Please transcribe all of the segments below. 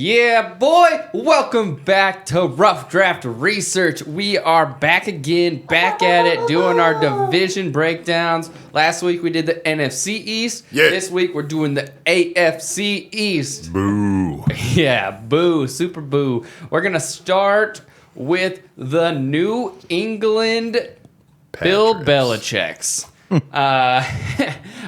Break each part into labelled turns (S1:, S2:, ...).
S1: Yeah, boy! Welcome back to Rough Draft Research. We are back again, back at it, doing our division breakdowns. Last week we did the NFC East.
S2: Yeah.
S1: This week we're doing the AFC East.
S2: Boo.
S1: Yeah, boo, super boo. We're going to start with the New England Bill Belichick's.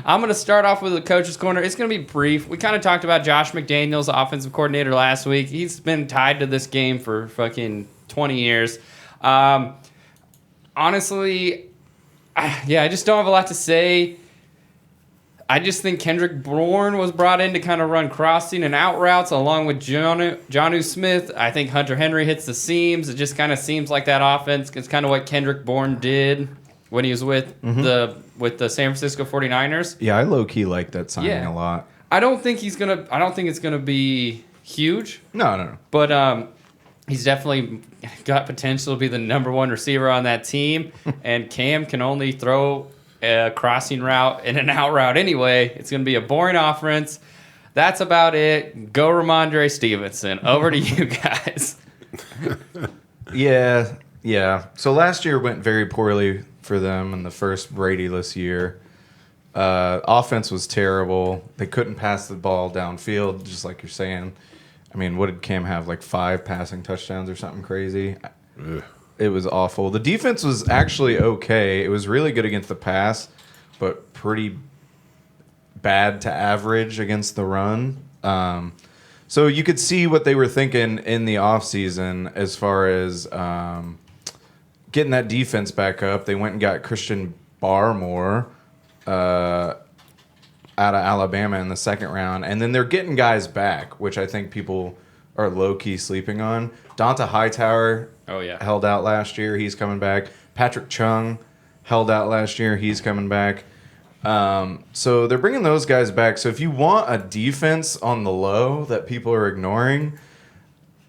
S1: I'm going to start off with the coach's corner. It's going to be brief. We kind of talked about Josh McDaniels, the offensive coordinator, last week. He's been tied to this game for fucking 20 years. Honestly, I just don't have a lot to say. I just think Kendrick Bourne was brought in to kind of run crossing and out routes along with Jonnu Smith. I think Hunter Henry hits the seams. It just kind of seems like that offense. It's kind of what Kendrick Bourne did when he was with the San Francisco 49ers.
S3: Yeah, I low-key like that signing a lot.
S1: I don't think it's gonna be huge.
S3: No.
S1: But he's definitely got potential to be the number one receiver on that team. And Cam can only throw a crossing route and an out route anyway. It's gonna be a boring offense. That's about it. Go Ramondre Stevenson. Over to you guys.
S3: Yeah. So last year went very poorly for them in the first Brady-less year. Offense was terrible. They couldn't pass the ball downfield, just like you're saying. I mean, what did Cam have, like 5 passing touchdowns or something crazy?
S2: Ugh.
S3: It was awful. The defense was actually okay. It was really good against the pass, but pretty bad to average against the run. So you could see what they were thinking in the offseason as far as getting that defense back up. They went and got Christian Barmore out of Alabama in the second round. And then they're getting guys back, which I think people are low-key sleeping on. Donta Hightower held out last year. He's coming back. Patrick Chung held out last year. He's coming back. So they're bringing those guys back. So if you want a defense on the low that people are ignoring,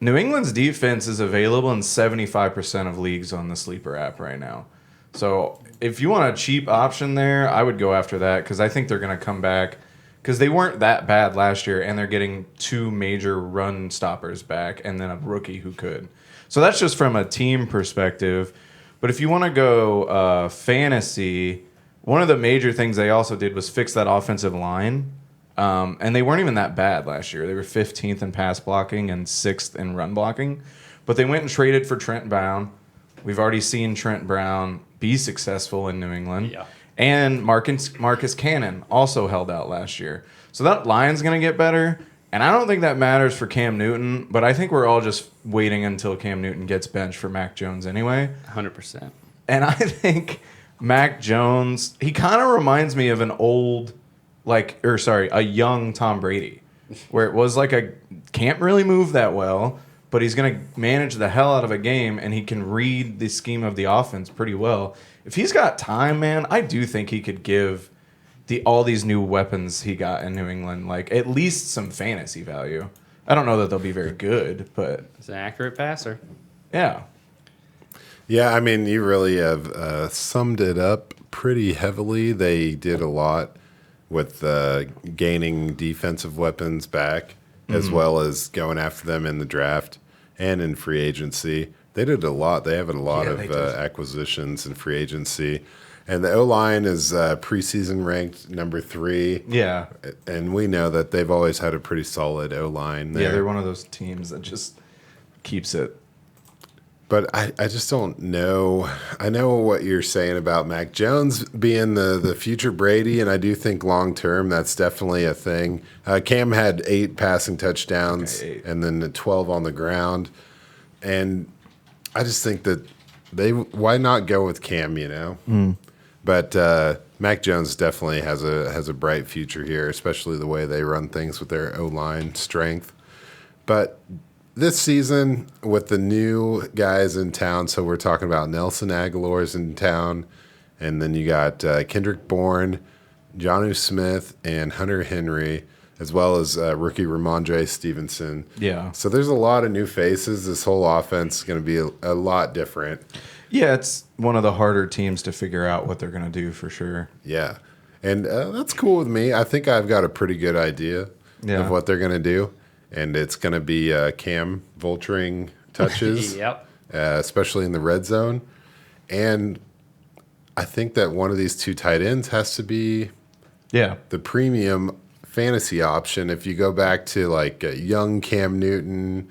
S3: New England's defense is available in 75% of leagues on the Sleeper app right now. So if you want a cheap option there, I would go after that because I think they're going to come back because they weren't that bad last year and they're getting 2 major run stoppers back and then a rookie who could. So that's just from a team perspective. But if you want to go fantasy, one of the major things they also did was fix that offensive line. And they weren't even that bad last year. They were 15th in pass blocking and 6th in run blocking. But they went and traded for Trent Brown. We've already seen Trent Brown be successful in New England.
S1: Yeah.
S3: And Marcus Cannon also held out last year. So that line's going to get better. And I don't think that matters for Cam Newton. But I think we're all just waiting until Cam Newton gets benched for Mac Jones anyway.
S1: 100%.
S3: And I think Mac Jones, he kind of reminds me of a young Tom Brady, where it was like can't really move that well, but he's going to manage the hell out of a game, and he can read the scheme of the offense pretty well. If he's got time, man, I do think he could give all these new weapons he got in New England, like at least some fantasy value. I don't know that they'll be very good, but
S1: He's an accurate passer.
S3: yeah.
S2: Yeah, I mean, you really have summed it up pretty heavily. They did a lot with gaining defensive weapons back, as well as going after them in the draft and in free agency. They did a lot. They have a lot of acquisitions in free agency. And the O-line is preseason ranked number 3.
S3: Yeah.
S2: And we know that they've always had a pretty solid O-line there.
S3: Yeah, they're one of those teams that just keeps it.
S2: But I just don't know. I know what you're saying about Mac Jones being the future Brady, and I do think long term that's definitely a thing. Cam had 8 passing touchdowns and then 12 on the ground. And I just think that why not go with Cam, you know? But Mac Jones definitely has a bright future here, especially the way they run things with their O-line strength. But this season, with the new guys in town, so we're talking about Nelson Aguilar's in town, and then you got Kendrick Bourne, Jonnu Smith, and Hunter Henry, as well as rookie Ramondre Stevenson.
S3: Yeah.
S2: So there's a lot of new faces. This whole offense is going to be a lot different.
S3: Yeah, it's one of the harder teams to figure out what they're going to do for sure.
S2: Yeah. And that's cool with me. I think I've got a pretty good idea of what they're going to do. and it's going to be Cam vulturing touches,
S1: Yep.
S2: especially in the red zone. And I think that one of these two tight ends has to be
S3: Yeah.
S2: the premium fantasy option. If you go back to like young Cam Newton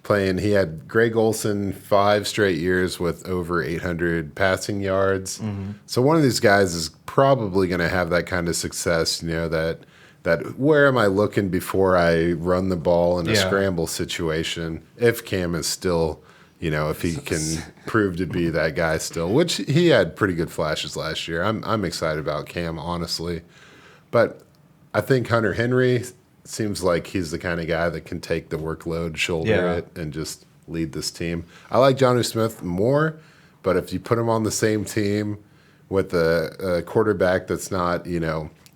S2: playing, he had Greg Olsen 5 straight years with over 800 passing yards. So one of these guys is probably going to have that kind of success, that where am I looking before I run the ball in a scramble situation, if Cam is still, if he can prove to be that guy still, which he had pretty good flashes last year. I'm excited about Cam, honestly. But I think Hunter Henry seems like he's the kind of guy that can take the workload, shoulder it, and just lead this team. I like Jonnu Smith more, but if you put him on the same team with a quarterback that's not,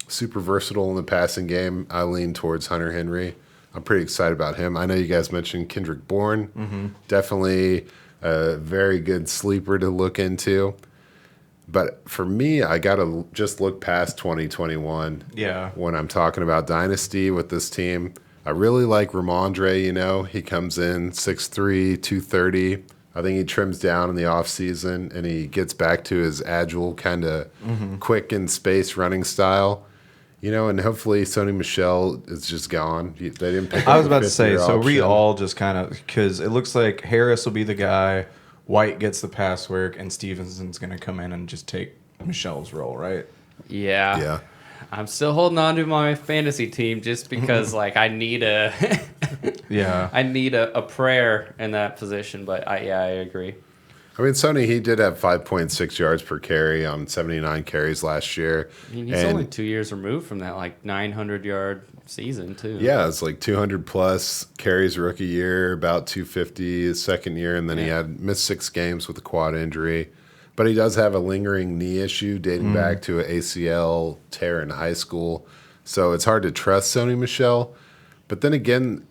S2: super versatile in the passing game, I lean towards Hunter Henry. I'm pretty excited about him. I know you guys mentioned Kendrick Bourne. Definitely a very good sleeper to look into. But for me, I got to just look past 2021 when I'm talking about Dynasty with this team. I really like Ramondre, he comes in 6'3", 230. I think he trims down in the offseason, and he gets back to his agile, kind of quick in space running style. And hopefully Sony Michel is just gone. They didn't pick up
S3: I was about
S2: the
S3: to say, so
S2: option.
S3: we all just kind of, because it looks like Harris will be the guy, White gets the pass work, and Stevenson's going to come in and just take Michel's role, right?
S1: Yeah.
S2: Yeah.
S1: I'm still holding on to my fantasy team just because, I need a I need a prayer in that position. But I agree.
S2: I mean, Sony, he did have 5.6 yards per carry on 79 carries last year.
S1: I mean, he's only 2 years removed from that 900-yard season too.
S2: Yeah, it's 200 plus carries rookie year, about 250 his second year, and then he had missed 6 games with a quad injury. But he does have a lingering knee issue dating back to an ACL tear in high school. So it's hard to trust Sony Michel. But then again,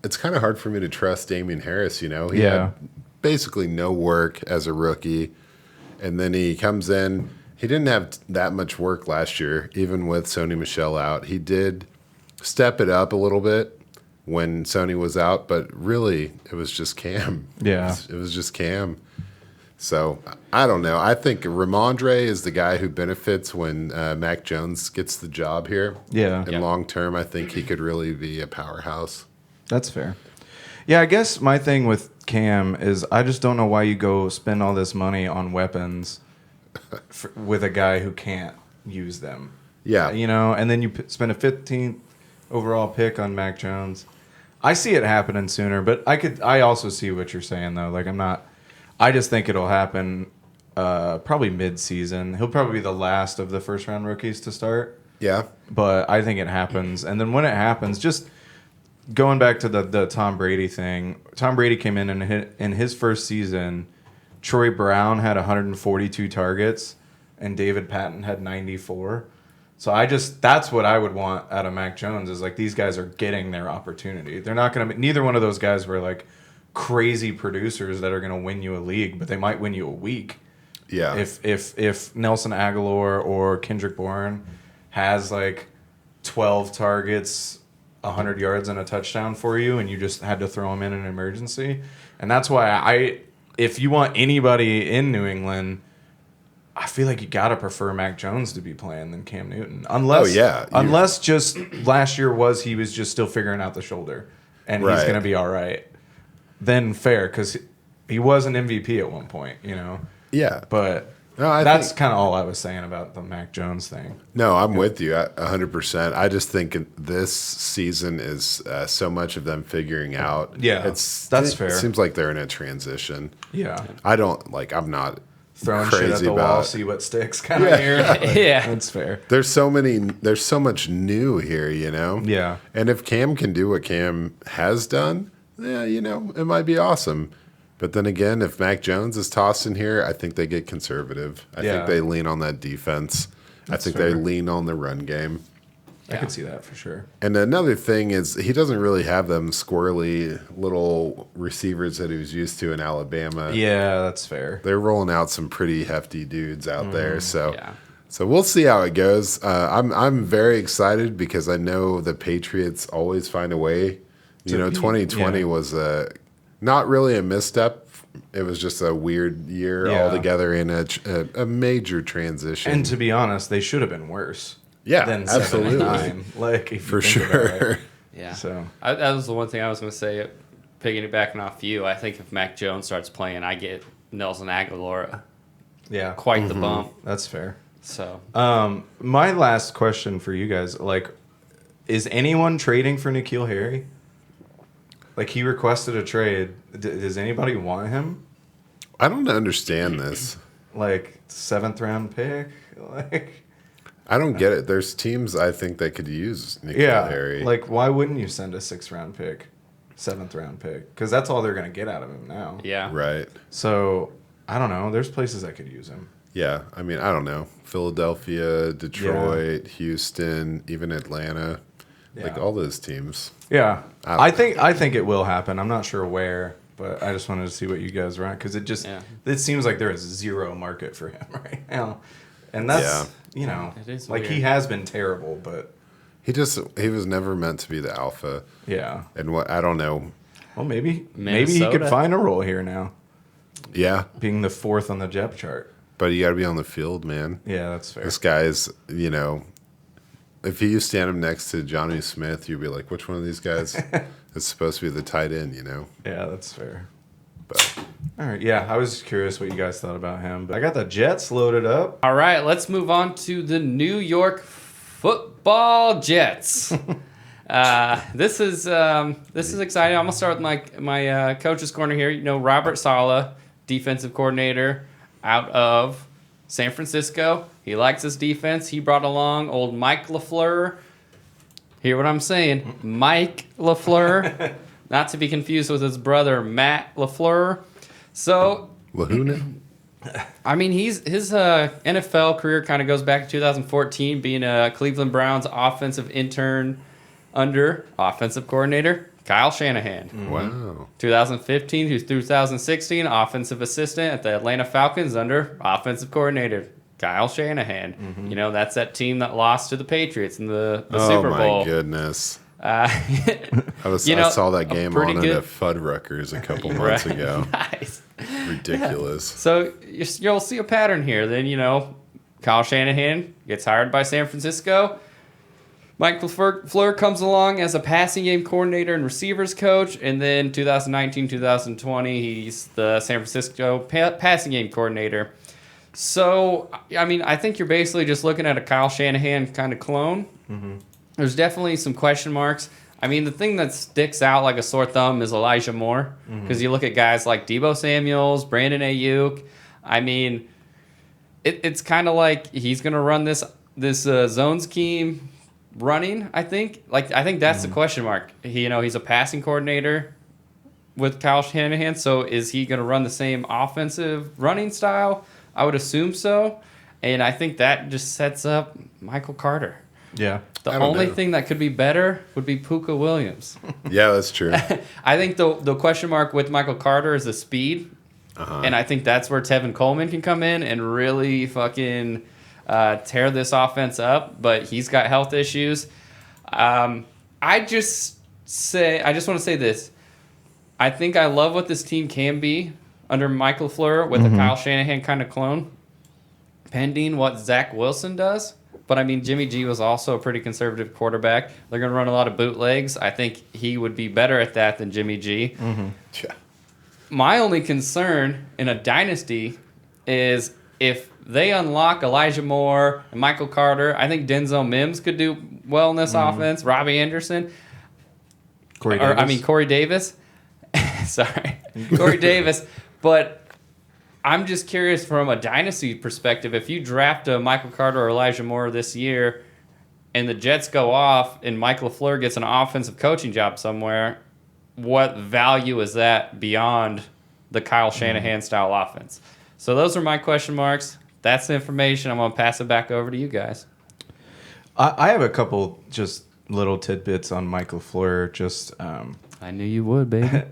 S2: it's kind of hard for me to trust Damian Harris, He had basically no work as a rookie. And then he comes in. He didn't have that much work last year, even with Sony Michel out. He did step it up a little bit when Sony was out, but really it was just Cam.
S3: Yeah.
S2: It was just Cam. So I don't know. I think Ramondre is the guy who benefits when Mac Jones gets the job here.
S3: Yeah.
S2: And long term, I think he could really be a powerhouse.
S3: That's fair. Yeah, I guess my thing with Cam is I just don't know why you go spend all this money on weapons with a guy who can't use them.
S2: Yeah.
S3: And then you spend a 15th overall pick on Mac Jones. I see it happening sooner, but I also see what you're saying though. I just think it'll happen probably mid-season. He'll probably be the last of the first-round rookies to start.
S2: Yeah.
S3: But I think it happens. And then when it happens, just going back to the Tom Brady thing, Tom Brady came in and in his first season, Troy Brown had 142 targets and David Patton had 94. So that's what I would want out of Mac Jones is these guys are getting their opportunity. They're not going to, neither one of those guys were crazy producers that are going to win you a league, but they might win you a week.
S2: Yeah.
S3: If Nelson Aguilar or Kendrick Bourne has 12 targets, 100 yards and a touchdown for you, and you just had to throw him in an emergency. And that's why if you want anybody in New England, I feel like you got to prefer Mac Jones to be playing than Cam Newton. Unless just last year he was just still figuring out the shoulder and he's going to be all right. Then fair, because he was an MVP at one point,
S2: Yeah.
S3: But that's kind of all I was saying about the Mac Jones thing.
S2: No, I'm with you 100%. I just think this season is so much of them figuring out.
S3: Yeah, that's fair.
S2: It seems like they're in a transition.
S3: Yeah.
S2: I'm not
S3: throwing
S2: crazy
S3: shit at the
S2: about
S3: wall, see what sticks kind of here.
S1: Yeah.
S3: That's fair.
S2: There's so much new here,
S3: Yeah.
S2: And if Cam can do what Cam has done, it might be awesome. But then again, if Mac Jones is tossed in here, I think they get conservative. I think they lean on that defense. I think they lean on the run game.
S3: I could see that for sure.
S2: And another thing is he doesn't really have them squirrely little receivers that he was used to in Alabama.
S3: Yeah, that's fair.
S2: They're rolling out some pretty hefty dudes out there. So we'll see how it goes. I'm very excited because I know the Patriots always find a way 2020 was not really a misstep. It was just a weird year altogether in a major transition.
S3: And to be honest, they should have been worse.
S2: Yeah,
S3: than
S2: absolutely.
S3: 7 and 9. Like, if
S2: For
S3: you think about it.
S2: sure.
S1: Yeah.
S3: So
S1: That was the one thing I was going to say, piggybacking off you. I think if Mac Jones starts playing, I get Nelson Aguilar
S3: yeah,
S1: quite the bump.
S3: that's fair.
S1: So
S3: My last question for you guys, like, is anyone trading for N'Keal Harry? Like, he requested a trade. Does anybody want him?
S2: I don't understand this.
S3: Like, 7th round pick? Like,
S2: I don't get it. There's teams I think that could use N'Keal Harry.
S3: Like, why wouldn't you send a 6th round pick, 7th round pick? Because that's all they're going to get out of him now.
S1: yeah.
S2: Right.
S3: So, I don't know. There's places that could use him.
S2: Yeah. I mean, I don't know. Philadelphia, Detroit, Houston, even Atlanta. Like
S3: Yeah.
S2: all those teams.
S3: Yeah,
S2: I
S3: I think it will happen. I'm not sure where, but I just wanted to see what you guys were on because it seems like there is zero market for him right now, and that's
S1: It is
S3: like he
S1: weird.
S3: has been terrible, but
S2: He was never meant to be the alpha.
S3: yeah.
S2: And what I don't know.
S3: Well, maybe he
S1: Minnesota.
S3: could find a role here now,
S2: Yeah.
S3: being the 4th on the depth chart.
S2: But you got to be on the field, man.
S3: Yeah, that's fair.
S2: This guy's, if you stand him next to Johnny Smith, you'd be like, which one of these guys is supposed to be the tight end,
S3: Yeah, that's fair.
S2: But
S3: All right, yeah, I was just curious what you guys thought about him, but I got the Jets loaded up.
S1: All right, let's move on to the New York Football Jets. This is exciting. I'm gonna start with my coach's corner here. Robert Saleh, defensive coordinator out of San Francisco. He likes his defense. He brought along old Mike LaFleur. Hear what I'm saying? Mike LaFleur, not to be confused with his brother Matt LaFleur. So
S2: Lahuna?
S1: I mean, his NFL career kind of goes back to 2014, being a Cleveland Browns offensive intern under offensive coordinator Kyle Shanahan.
S2: Wow.
S1: 2015 to 2016, offensive assistant at the Atlanta Falcons under offensive coordinator Kyle Shanahan. That's that team that lost to the Patriots in the Super Bowl.
S2: Oh, my goodness. I saw that game
S1: pretty
S2: on
S1: good-
S2: it at Fuddruckers a couple months ago.
S1: Nice.
S2: Ridiculous.
S1: So you'll see a pattern here. Then, Kyle Shanahan gets hired by San Francisco. Mike LaFleur comes along as a passing game coordinator and receivers coach. And then 2019, 2020, he's the San Francisco passing game coordinator. So, I mean, I think you're basically just looking at a Kyle Shanahan kind of clone. Mm-hmm. There's definitely some question marks. I mean, the thing that sticks out like a sore thumb is Elijah Moore. Because you look at guys like Deebo Samuels, Brandon Ayuk. I mean, it's kind of like he's going to run this zone scheme running, I think. I think that's the question mark. He's a passing coordinator with Kyle Shanahan. So is he going to run the same offensive running style? I would assume so. And I think that just sets up Michael Carter.
S3: Yeah.
S1: The
S2: I don't
S1: only
S2: know.
S1: thing that could be better would be Puka Williams.
S2: Yeah, that's true.
S1: I think the question mark with Michael Carter is the speed. And I think that's where Tevin Coleman can come in and really fucking tear this offense up. But he's got health issues. I just want to say this. I think I love what this team can be under Michael LaFleur with a Kyle Shanahan kind of clone, pending what Zach Wilson does. But, I mean, Jimmy G was also a pretty conservative quarterback. They're going to run a lot of bootlegs. I think he would be better at that than Jimmy G.
S2: Yeah.
S1: My only concern in a dynasty is if they unlock Elijah Moore and Michael Carter, I think Denzel Mims could do well in this offense. Robbie Anderson. Corey Davis. Sorry. Corey Davis. But I'm just curious from a dynasty perspective, if you draft a Michael Carter or Elijah Moore this year and the Jets go off and Mike LaFleur gets an offensive coaching job somewhere, what value is that beyond the Kyle Shanahan style offense? So those are my question marks. That's the information. I'm going to pass it back over to you guys.
S3: I have a couple just little tidbits on Mike LaFleur.
S1: I knew you would, baby.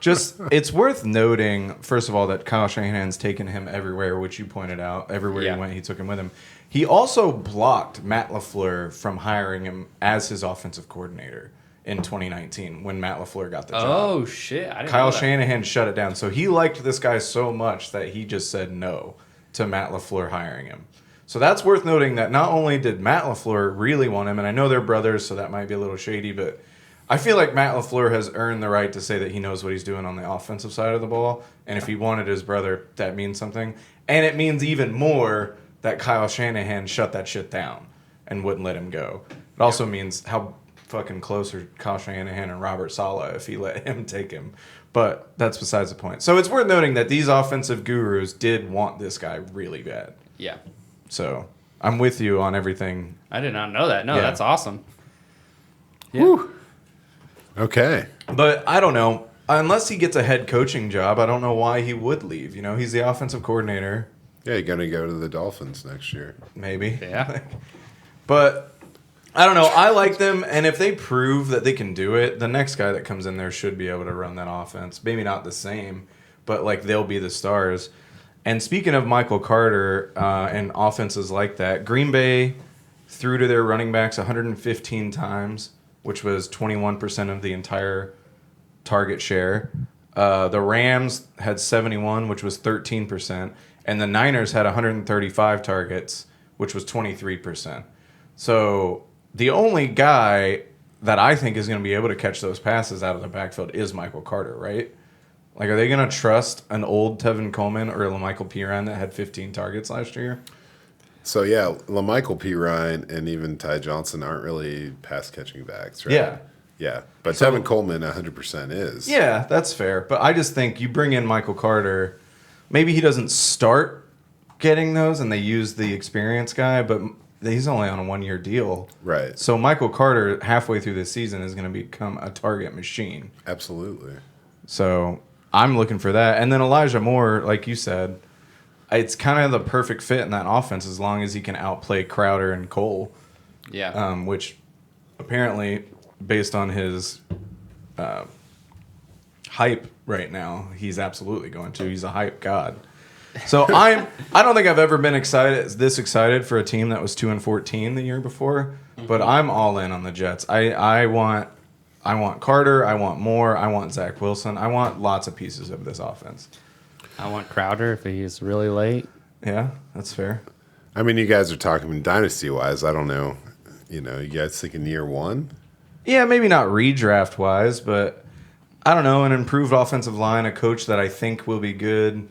S3: It's worth noting, first of all, that Kyle Shanahan's taken him everywhere, which you pointed out. Everywhere he went, he took him with him. He also blocked Matt LaFleur from hiring him as his offensive coordinator in 2019 when Matt LaFleur got the job.
S1: Oh, shit. I didn't
S3: Kyle
S1: know that.
S3: Shanahan shut it down. So he liked this guy so much that he just said no to Matt LaFleur hiring him. So that's worth noting that not only did Matt LaFleur really want him, and I know they're brothers, so that might be a little shady, but I feel like Matt LaFleur has earned the right to say that he knows what he's doing on the offensive side of the ball. And if he wanted his brother, that means something. And it means even more that Kyle Shanahan shut that shit down and wouldn't let him go. It also means how fucking close are Kyle Shanahan and Robert Saleh if he let him take him. But that's besides the point. So it's worth noting that these offensive gurus did want this guy really bad.
S1: Yeah.
S3: So I'm with you on everything.
S1: I did not know that. No,
S3: Yeah.
S1: that's awesome. Yeah.
S2: Whew. Okay.
S3: But I don't know. Unless he gets a head coaching job, I don't know why he would leave. You know, he's the offensive coordinator.
S2: Yeah, you're going to go to the Dolphins next year.
S3: Maybe.
S1: Yeah.
S3: But I don't know. I like them, and if they prove that they can do it, the next guy that comes in there should be able to run that offense. Maybe not the same, but like they'll be the stars. And speaking of Michael Carter and offenses like that, Green Bay threw to their running backs 115 times, which was 21% of the entire target share. The Rams had 71, which was 13%. And the Niners had 135 targets, which was 23%. So the only guy that I think is going to be able to catch those passes out of the backfield is Michael Carter, right? Like, are they going to trust an old Tevin Coleman or LaMichael Pirine that had 15 targets last year?
S2: So, yeah, LaMichael Pirine and even Ty Johnson aren't really pass-catching backs, right?
S3: Yeah.
S2: Yeah, but
S3: So-
S2: Tevin Coleman 100% is.
S3: Yeah, that's fair. But I just think you bring in Michael Carter, maybe he doesn't start getting those and they use the experienced guy, but he's only on a 1-year deal.
S2: Right.
S3: So Michael Carter, halfway through this season, is going to become a target machine.
S2: Absolutely.
S3: So I'm looking for that. And then Elijah Moore, like you said, it's kind of the perfect fit in that offense as long as he can outplay Crowder and Cole,
S1: Yeah.
S3: which apparently, based on his hype right now, he's absolutely going to. He's a hype god. So I don't think I've ever been this excited for a team that was 2-14 the year before, but I'm all in on the Jets. I want Carter, I want Moore, I want Zach Wilson, I want lots of pieces of this offense.
S1: I want Crowder if he's really late.
S3: Yeah, that's fair.
S2: I mean, you guys are talking dynasty-wise. I don't know. You guys thinking year one?
S3: Yeah, maybe not redraft wise, but I don't know, an improved offensive line, a coach that I think will be good.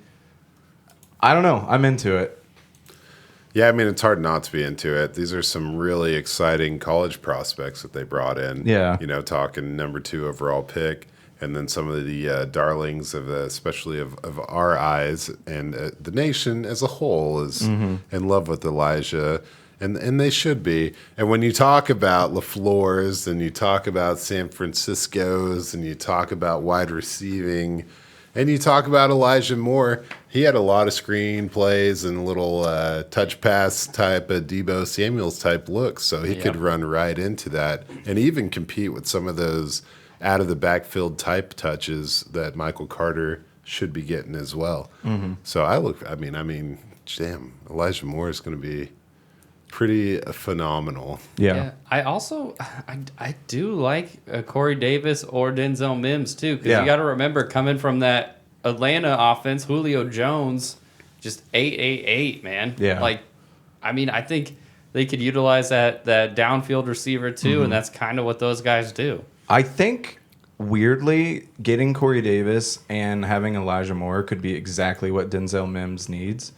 S3: I don't know. I'm into it.
S2: Yeah, I mean, it's hard not to be into it. These are some really exciting college prospects that they brought in.
S3: Yeah.
S2: Talking number 2 overall pick, and then some of the darlings of, especially of our eyes and the nation as a whole is in love with Elijah, and they should be. And when you talk about LaFleur's, and you talk about San Francisco's, and you talk about wide receiving, and you talk about Elijah Moore, he had a lot of screen plays and little touch pass type of Debo Samuels type looks, so he could run right into that and even compete with some of those out of the backfield type touches that Michael Carter should be getting as well. So I mean, damn, Elijah Moore is going to be pretty phenomenal.
S3: Yeah.
S1: I also I do like Corey Davis or Denzel Mims too, because
S3: Yeah.
S1: you got to remember, coming from that Atlanta offense, Julio Jones just 888, man.
S3: Yeah.
S1: Like, I mean, I think they could utilize that downfield receiver too, and that's kind of what those guys do.
S3: I think, weirdly, getting Corey Davis and having Elijah Moore could be exactly what Denzel Mims needs.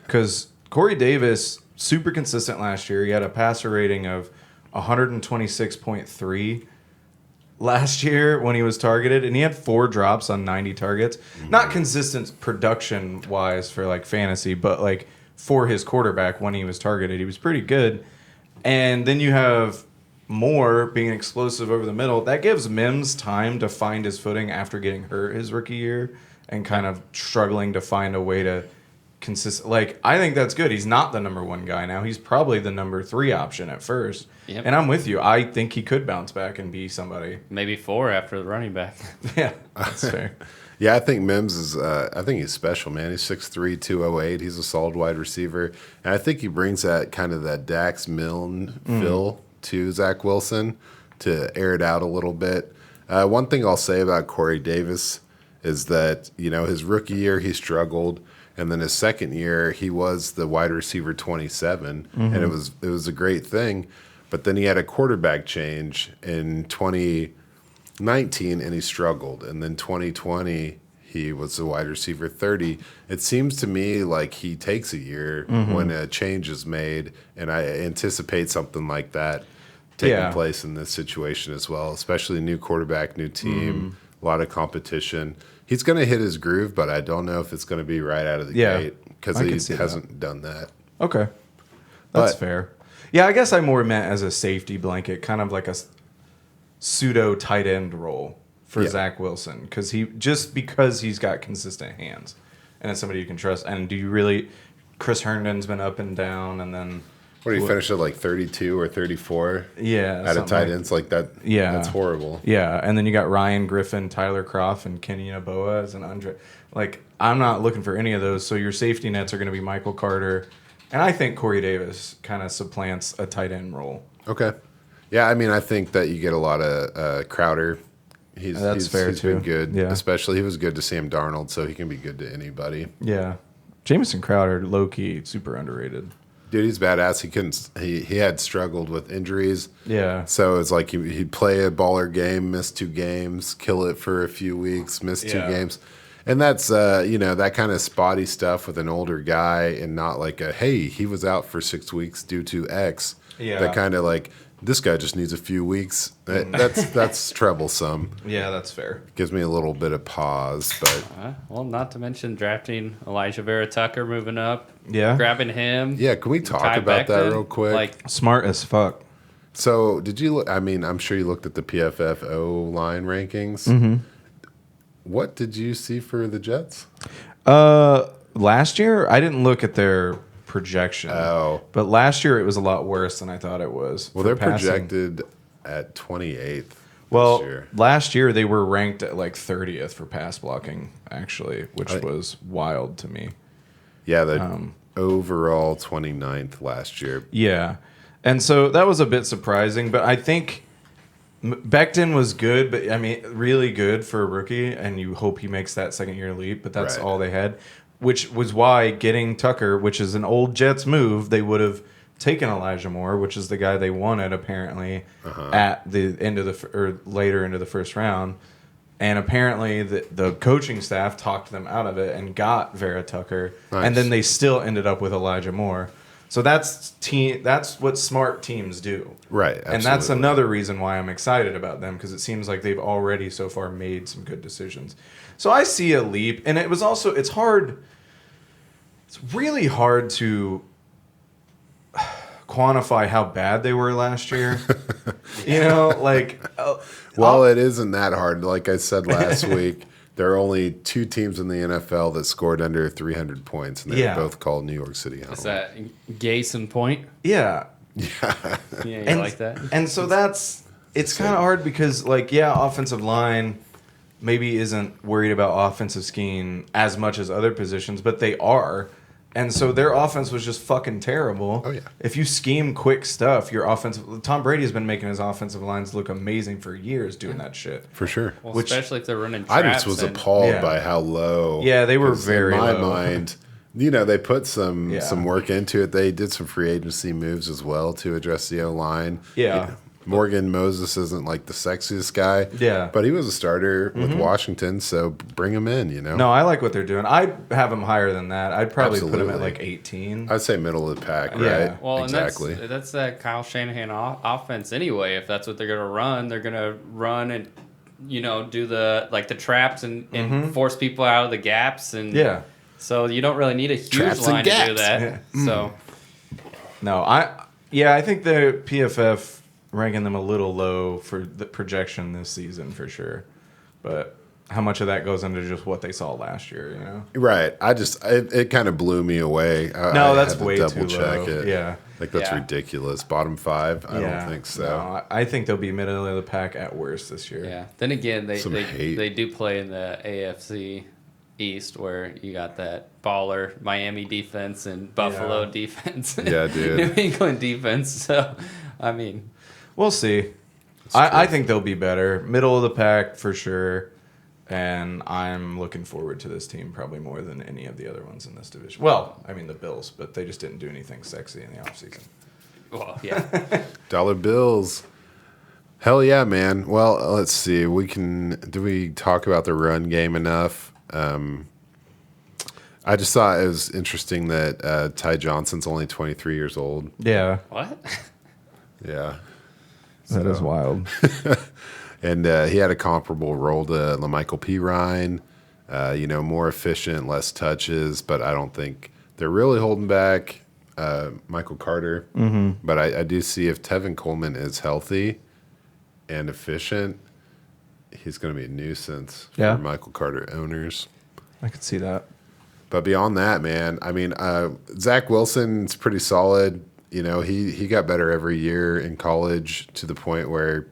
S3: Because Corey Davis, super consistent last year. He had a passer rating of 126.3 last year when he was targeted, and he had 4 drops on 90 targets. Not consistent production-wise for, like, fantasy, but, like, for his quarterback when he was targeted, he was pretty good. And then you have Moore being explosive over the middle. That gives Mims time to find his footing after getting hurt his rookie year and kind of struggling to find a way to like, I think that's good. He's not the number 1 guy now. He's probably the number 3 option at first.
S1: Yep.
S3: And I'm with you. I think he could bounce back and be somebody.
S1: Maybe 4 after the running back.
S3: Yeah, that's fair.
S2: Yeah, I think Mims is. I think he's special, man. He's 6'3", 208. He's a solid wide receiver, and I think he brings that kind of that Dax Milne feel to Zach Wilson, to air it out a little bit. One thing I'll say about Corey Davis is that, his rookie year he struggled, and then his second year he was the wide receiver 27, and it was a great thing. But then he had a quarterback change in 2019, and he struggled. And then 2020, he was the wide receiver 30. It seems to me like he takes a year when a change is made, and I anticipate something like that taking place in this situation as well, especially new quarterback, new team, a lot of competition. He's going to hit his groove, but I don't know if it's going to be right out of the gate because he hasn't done that.
S3: Okay. That's fair. Yeah, I guess I more meant as a safety blanket, kind of like a pseudo tight end role for Zach Wilson, because he's got consistent hands and it's somebody you can trust. And do you really? Chris Herndon's been up and down, and then
S2: what do you finish at, like 32 or 34?
S3: Yeah,
S2: out of tight ends like that.
S3: Yeah,
S2: that's horrible.
S3: Yeah, and then you got Ryan Griffin, Tyler Croft, and Kenny Boaz and Andre. Like, I'm not looking for any of those. So your safety nets are going to be Michael Carter. And I think Corey Davis kind of supplants a tight end role.
S2: Okay. Yeah, I mean, I think that you get a lot of Crowder. He's been good. Yeah. Especially, he was good to Sam Darnold, so he can be good to anybody.
S3: Yeah. Jamison Crowder, low-key, super underrated.
S2: Dude, he's badass. He had struggled with injuries.
S3: Yeah.
S2: So it's like he'd play a baller game, miss 2 games, kill it for a few weeks, miss 2 games. And that's, that kind of spotty stuff with an older guy, and not like hey, he was out for 6 weeks due to X. Yeah. That kind of like, this guy just needs a few weeks. That's troublesome.
S3: Yeah, that's fair.
S2: Gives me a little bit of pause, but
S1: well, not to mention drafting Elijah Vera Tucker, moving up.
S3: Yeah,
S1: grabbing him.
S2: Yeah, can we talk about that real quick?
S1: Like,
S3: smart as fuck.
S2: So did you? I mean, I'm sure you looked at the PFF O-line rankings. What did you see for the Jets?
S3: Last year, I didn't look at their projection.
S2: Oh.
S3: But last year, it was a lot worse than I thought it was.
S2: Well, they're projected at 28th.
S3: Well, last year, they were ranked at like 30th for pass blocking, actually, which was wild to me.
S2: Yeah, the overall 29th last year.
S3: Yeah. And so that was a bit surprising, but I think Becton was good, but I mean, really good for a rookie, and you hope he makes that second year leap, but that's all they had, which was why getting Tucker, which is an old Jets move, they would have taken Elijah Moore, which is the guy they wanted apparently at the end of or later into the first round. And apparently the coaching staff talked them out of it and got Vera Tucker, and then they still ended up with Elijah Moore. So that's what smart teams do.
S2: Right. Absolutely.
S3: And that's another reason why I'm excited about them, because it seems like they've already so far made some good decisions. So I see a leap, and it's really hard to quantify how bad they were last year.
S2: It isn't that hard. Like I said last week, there are only 2 teams in the NFL that scored under 300 points, and they're both called New York City home.
S1: Is that Gase and Point?
S3: Yeah.
S1: Yeah, you like that?
S3: And so it's kind of hard because, offensive line maybe isn't worried about offensive scheme as much as other positions, but they are. And so their offense was just fucking terrible.
S2: Oh, yeah.
S3: If you scheme quick stuff, Tom Brady has been making his offensive lines look amazing for years doing that shit.
S2: For sure.
S1: Well, especially if they're running traps.
S2: I just was appalled by how low.
S3: Yeah, they were very low.
S2: In my mind, they put some work into it. They did some free agency moves as well to address the O-line.
S3: Yeah.
S2: Morgan Moses isn't like the sexiest guy.
S3: Yeah.
S2: But he was a starter with Washington, so bring him in,
S3: No, I like what they're doing. I'd have him higher than that. I'd probably put him at like 18.
S2: I'd say middle of the pack,
S3: Yeah.
S2: right?
S1: Well,
S2: exactly.
S1: And that's that Kyle Shanahan offense anyway. If that's what they're going to run, they're going to run and, do the traps and force people out of the gaps. And so you don't really need a huge
S2: Traps
S1: line to do that.
S2: Yeah.
S1: So.
S3: No, I think the PFF ranking them a little low for the projection this season for sure, but how much of that goes into just what they saw last year,
S2: Right. It kind of blew me away.
S3: That's way too
S2: double check
S3: low.
S2: it.
S3: Yeah,
S2: that's ridiculous. Bottom 5? I don't think so.
S3: No, I think they'll be middle of the pack at worst this year.
S1: Yeah. Then again, they do play in the AFC East, where you got that baller Miami defense and Buffalo defense.
S2: Yeah, dude.
S1: New England defense. So, I mean,
S3: we'll see. I think they'll be better. Middle of the pack for sure. And I'm looking forward to this team probably more than any of the other ones in this division. Well, I mean the Bills, but they just didn't do anything sexy in the offseason.
S1: Well, yeah.
S2: Dollar bills. Hell yeah, man. Well, let's see. Do we talk about the run game enough? I just thought it was interesting that Ty Johnson's only 23 years old.
S3: Yeah.
S1: What?
S2: Yeah.
S3: That is wild.
S2: And he had a comparable role to LaMichael P. Ryan. More efficient, less touches, but I don't think they're really holding back Michael Carter. Mm-hmm. But I do see if Tevin Coleman is healthy and efficient, he's going to be a nuisance for Michael Carter owners.
S3: I could see that.
S2: But beyond that, man, I mean, Zach Wilson's pretty solid. He got better every year in college to the point where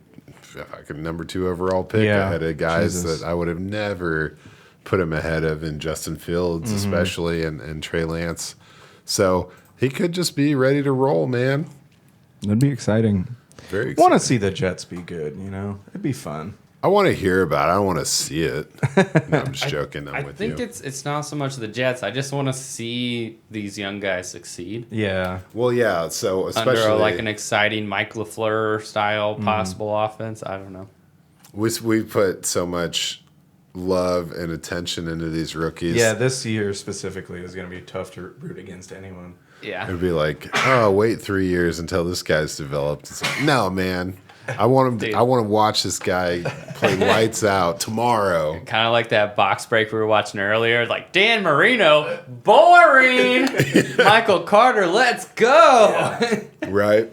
S2: I could number 2 overall pick ahead of guys that I would have never put him ahead of in Justin Fields, especially, and Trey Lance. So he could just be ready to roll, man.
S3: That'd be exciting.
S2: Very exciting.
S3: Want to see the Jets be good, It'd be fun.
S2: I want to hear about it. I don't want to see it. No, I'm just joking. I'm with you.
S1: I think it's not so much the Jets. I just want to see these young guys succeed.
S3: Yeah.
S2: Well, yeah. So especially
S1: under an exciting Mike LaFleur style possible offense. I don't know.
S2: We put so much love and attention into these rookies.
S3: Yeah, this year specifically is going to be tough to root against anyone.
S1: Yeah.
S2: It'd be like, oh, wait 3 years until this guy's developed. It's like, no, man. I want him. I want to watch this guy play lights out tomorrow.
S1: Kind of like that box break we were watching earlier. Like Dan Marino, boring. Michael Carter, let's go.
S2: Yeah. Right.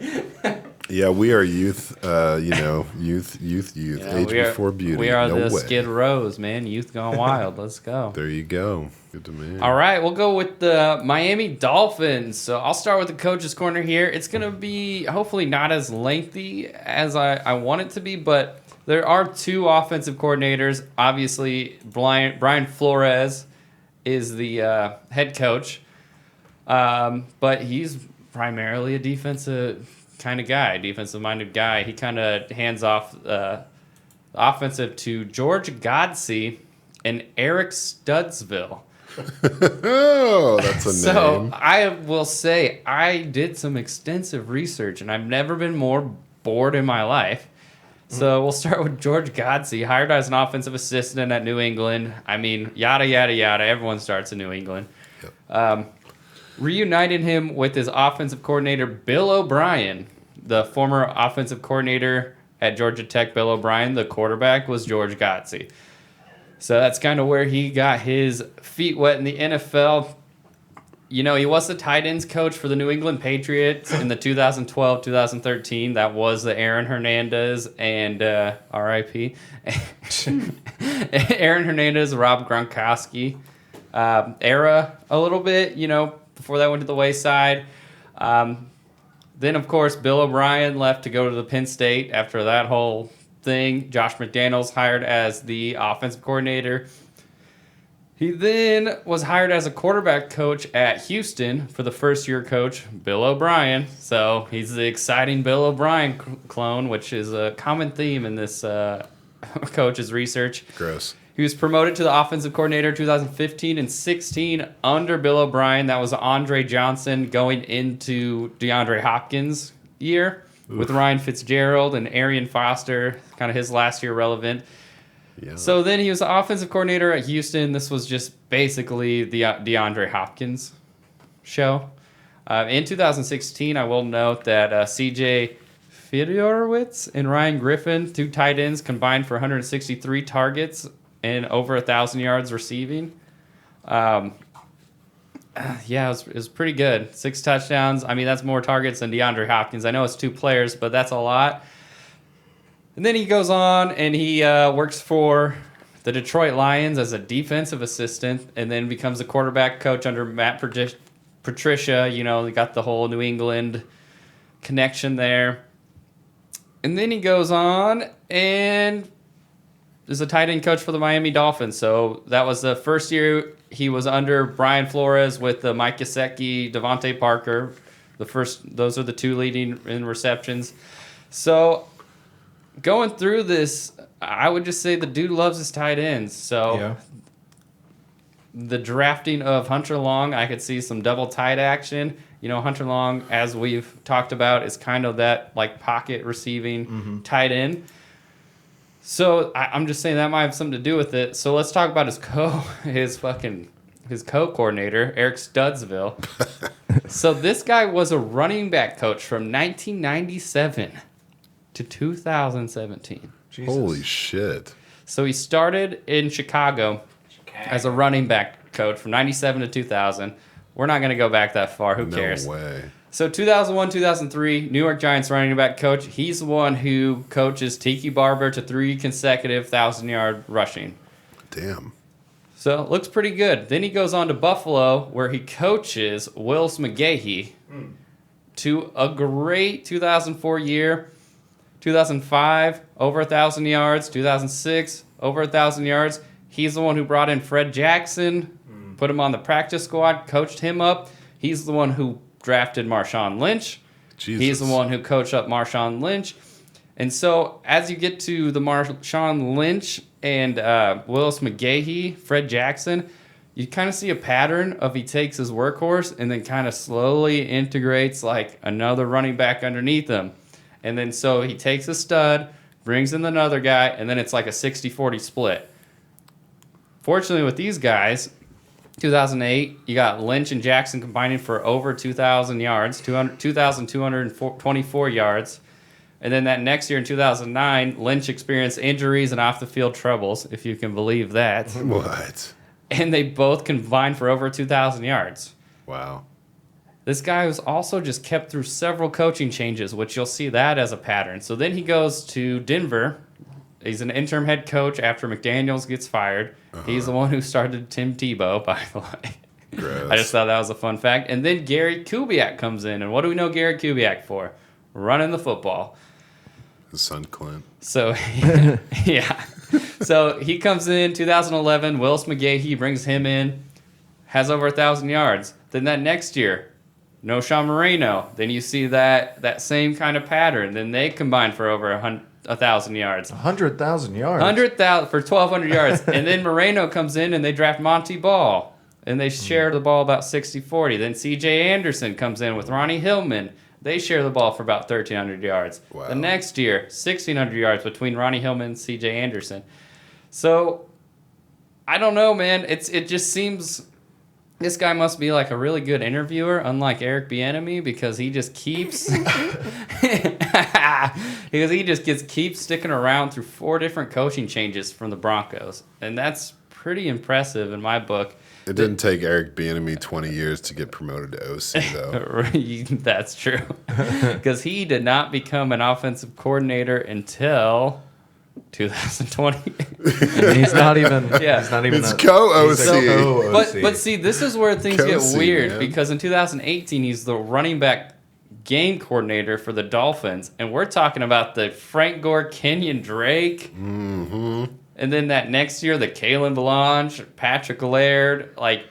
S2: Yeah, we are youth. Youth.
S1: Yeah,
S2: Age before beauty.
S1: We are
S2: no
S1: the
S2: way.
S1: Skid Rows, man. Youth gone wild. Let's go.
S2: There you go. Good to me.
S1: All right, we'll go with the Miami Dolphins. So I'll start with the coach's corner here. It's going to be hopefully not as lengthy as I want it to be, but there are 2 offensive coordinators. Obviously, Brian Flores is the head coach, but he's primarily a defensive kind of guy, defensive-minded guy. He kind of hands off offensive to George Godsey and Eric Studsville.
S2: Oh, that's a name.
S1: So I will say I did some extensive research, and I've never been more bored in my life. So we'll start with George Godsey, hired as an offensive assistant at New England. I mean, yada, yada, yada. Everyone starts in New England. Yep. Reunited him with his offensive coordinator, Bill O'Brien. The former offensive coordinator at Georgia Tech, Bill O'Brien. The quarterback was George Godsey. So that's kind of where he got his feet wet in the NFL. He was the tight ends coach for the New England Patriots in the 2012-2013. That was the Aaron Hernandez and R.I.P. Aaron Hernandez, Rob Gronkowski era a little bit, before that went to the wayside. Then, of course, Bill O'Brien left to go to the Penn State after that whole thing. Josh McDaniels hired as the offensive coordinator. He then was hired as a quarterback coach at Houston for the first-year coach, Bill O'Brien. So he's the exciting Bill O'Brien clone, which is a common theme in this coach's research.
S2: Gross.
S1: He was promoted to the offensive coordinator 2015 and 16 under Bill O'Brien. That was Andre Johnson going into DeAndre Hopkins' year. With Ryan Fitzgerald and Arian Foster, kind of his last year relevant. Yeah. So then he was the offensive coordinator at Houston. This was just basically the DeAndre Hopkins show. In 2016, I will note that C.J. Fiedorowicz and Ryan Griffin, 2 tight ends, combined for 163 targets and over 1,000 yards receiving. Yeah, it was pretty good. 6 touchdowns. I mean, that's more targets than DeAndre Hopkins. I know it's 2 players, but that's a lot. And then he goes on and he works for the Detroit Lions as a defensive assistant and then becomes a quarterback coach under Matt Patricia. He got the whole New England connection there. And then he goes on and is a tight end coach for the Miami Dolphins. So that was the first year he was under Brian Flores with Mike Gesicki, Devontae Parker. Those are the 2 leading in receptions. So going through this, I would just say the dude loves his tight ends. So
S3: Yeah.
S1: the drafting of Hunter Long, I could see some double tight action. You know, Hunter Long, as we've talked about, is kind of that like pocket receiving tight end. So I'm just saying that might have something to do with it. So let's talk about his co-coordinator, Eric Studsville. So this guy was a running back coach from 1997 to 2017.
S3: Jesus.
S2: Holy shit.
S1: So he started in Chicago as a running back coach from 97 to 2000. We're not going to go back that far. Who cares?
S2: No way.
S1: So 2001, 2003, New York Giants running back coach. He's the one who coaches Tiki Barber to 3 consecutive 1,000-yard rushing.
S2: Damn.
S1: So it looks pretty good. Then he goes on to Buffalo, where he coaches Willis McGahee to a great 2004 year. 2005, over 1,000 yards. 2006, over 1,000 yards. He's the one who brought in Fred Jackson, put him on the practice squad, coached him up. He's the one who drafted Marshawn Lynch.
S2: Jesus.
S1: He's the one who coached up Marshawn Lynch. And so as you get to the Marshawn Lynch and Willis McGahee, Fred Jackson, you kind of see a pattern of he takes his workhorse and then kind of slowly integrates like another running back underneath him. And then so he takes a stud, brings in another guy, and then it's like a 60-40 split. Fortunately with these guys, 2008, you got Lynch and Jackson combining for over 2,000 yards, 2,224 yards. And then that next year in 2009, Lynch experienced injuries and off-the-field troubles, if you can believe that.
S2: What?
S1: And they both combined for over 2,000 yards.
S2: Wow.
S1: This guy was also just kept through several coaching changes, which you'll see that as a pattern. So then he goes to Denver. He's an interim head coach after McDaniels gets fired. He's the one who started Tim Tebow, by the way.
S2: Gross.
S1: I just thought that was a fun fact. And then Gary Kubiak comes in. And what do we know Gary Kubiak for? Running the football.
S2: His son Clint.
S1: So, yeah. So he comes in 2011. Willis McGahee brings him in. Has over 1,000 yards. Then that next year, no Sean Moreno. Then you see that same kind of pattern. Then they combine for over 1,000 yards.
S3: 100,000 yards.
S1: 100,000 for 1,200 yards. And then Moreno comes in and they draft Monty Ball. And they share the ball about 60-40. Then C.J. Anderson comes in with Ronnie Hillman. They share the ball for about 1,300 yards.
S2: Wow.
S1: The next year, 1,600 yards between Ronnie Hillman and C.J. Anderson. So, I don't know, man. It just seems this guy must be like a really good interviewer, unlike Eric Bieniemy, because he just keeps keeps sticking around through 4 different coaching changes from the Broncos, and that's pretty impressive in my book.
S2: It didn't take Eric Bieniemy 20 years to get promoted to OC, though.
S1: That's true, because he did not become an offensive coordinator until 2020.
S3: He's not even.
S1: Yeah.
S3: He's not even.
S2: It's co-OC.
S3: He's a co-OC.
S1: But see, this is where things get
S2: Cozy,
S1: weird,
S2: man.
S1: because in 2018 he's the running back game coordinator for the Dolphins, and we're talking about the Frank Gore, Kenyon Drake, and then that next year the Kalen Blanche, Patrick Laird, like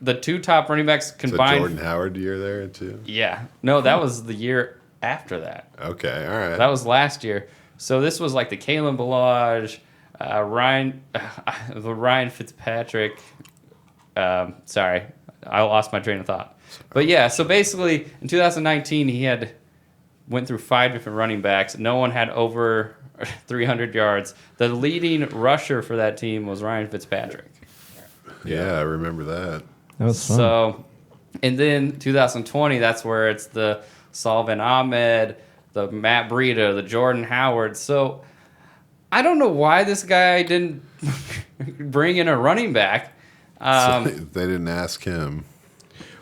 S1: the 2 top running backs
S2: Is that
S1: combined.
S2: Jordan Howard year there, too?
S1: Yeah, no, that was the year after that.
S2: Okay, all right.
S1: That was last year. So this was like the Kalen Ballage, the Ryan Fitzpatrick. Sorry, I lost my train of thought. But yeah, so basically in 2019 he went through 5 different running backs. No one had over 300 yards. The leading rusher for that team was Ryan Fitzpatrick.
S2: Yeah, I remember that.
S3: That was fun.
S1: So, and then 2020, that's where it's the Salvin Ahmed, the Matt Breida, the Jordan Howard. So I don't know why this guy didn't bring in a running back.
S2: So they didn't ask him.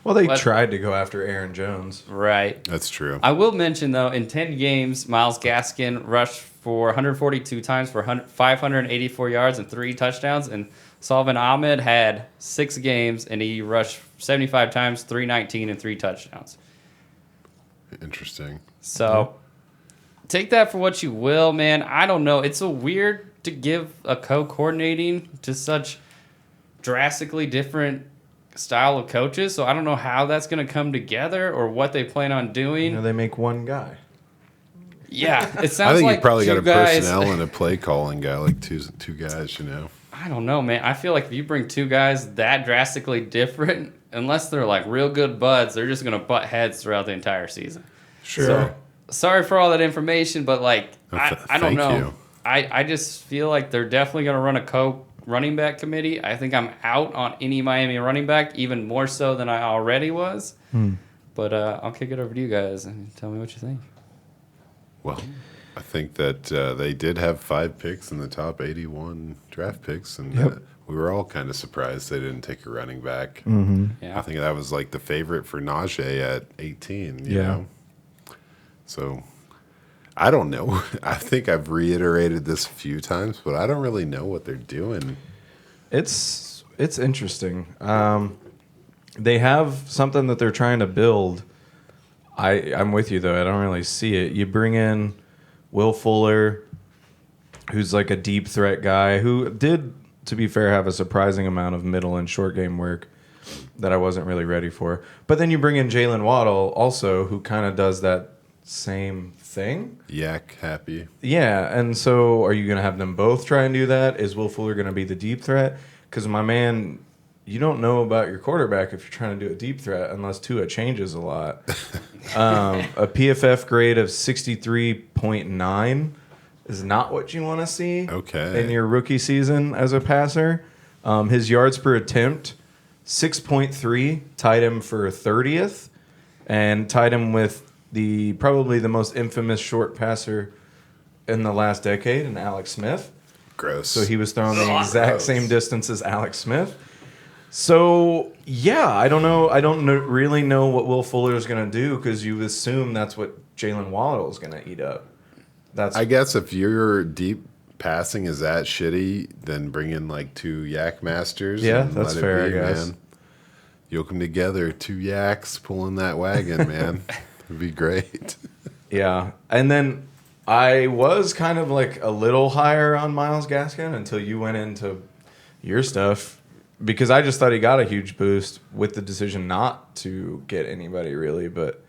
S3: Well, they
S1: But-
S3: tried to go after Aaron Jones.
S1: Right.
S2: That's true.
S1: I will mention, though, in 10 games, Myles Gaskin rushed for 142 times for 584 yards and 3 touchdowns. And Salvin Ahmed had 6 games, and he rushed 75 times, 319, and 3 touchdowns.
S2: Interesting.
S1: So take that for what you will, man. I don't know. It's so weird to give a co-coordinating to such drastically different style of coaches. So I don't know how that's going to come together or what they plan on doing.
S3: You know, they make one guy.
S1: Yeah, it
S2: I
S1: sounds
S2: think
S1: like
S2: you probably got
S1: two
S2: a
S1: guys.
S2: personnel and a play calling guy, like two guys, you know.
S1: I don't know, man. I feel like if you bring two guys that drastically different, unless they're like real good buds, they're just gonna butt heads throughout the entire season.
S2: Sure.
S1: So sorry for all that information, but like I don't
S2: Thank
S1: know.
S2: you.
S1: I just feel like they're definitely gonna run a running back committee. I think I'm out on any Miami running back, even more so than I already was. But I'll kick it over to you guys and tell me what you think.
S2: Well, I think that they did have 5 picks in the top 81 draft picks, and we were all kind of surprised they didn't take a running back.
S1: Yeah.
S2: I think that was like the favorite for Najee at 18, you know? So, I don't know. I think I've reiterated this a few times, but I don't really know what they're doing.
S3: It's interesting. They have something that they're trying to build. I'm with you, though. I don't really see it. You bring in Will Fuller, who's like a deep threat guy, who did, to be fair, have a surprising amount of middle and short game work that I wasn't really ready for. But then you bring in Jalen Waddle also, who kind of does that same thing.
S2: Yak happy.
S3: Yeah, and so are you going to have them both try and do that? Is Will Fuller going to be the deep threat? Because, my man, you don't know about your quarterback if you're trying to do a deep threat unless Tua changes a lot. A PFF grade of 63.9 is not what you want to see in your rookie season as a passer. His yards per attempt, 6.3, tied him for 30th, and tied him with probably the most infamous short passer in the last decade, in Alex Smith.
S2: Gross.
S3: So he was throwing the exact same distance as Alex Smith. So, yeah, I don't know. I don't really know what Will Fuller is going to do because you assume that's what Jalen Waddle is going to eat up.
S2: I guess if your deep passing is that shitty, then bring in like 2 yak masters.
S3: Yeah,
S2: and
S3: that's
S2: let it
S3: fair,
S2: be,
S3: I guess.
S2: Man. Yoke them together, 2 yaks pulling that wagon, man. It'd be great.
S3: Yeah. And then I was kind of like a little higher on Myles Gaskin until you went into your stuff because I just thought he got a huge boost with the decision not to get anybody really. But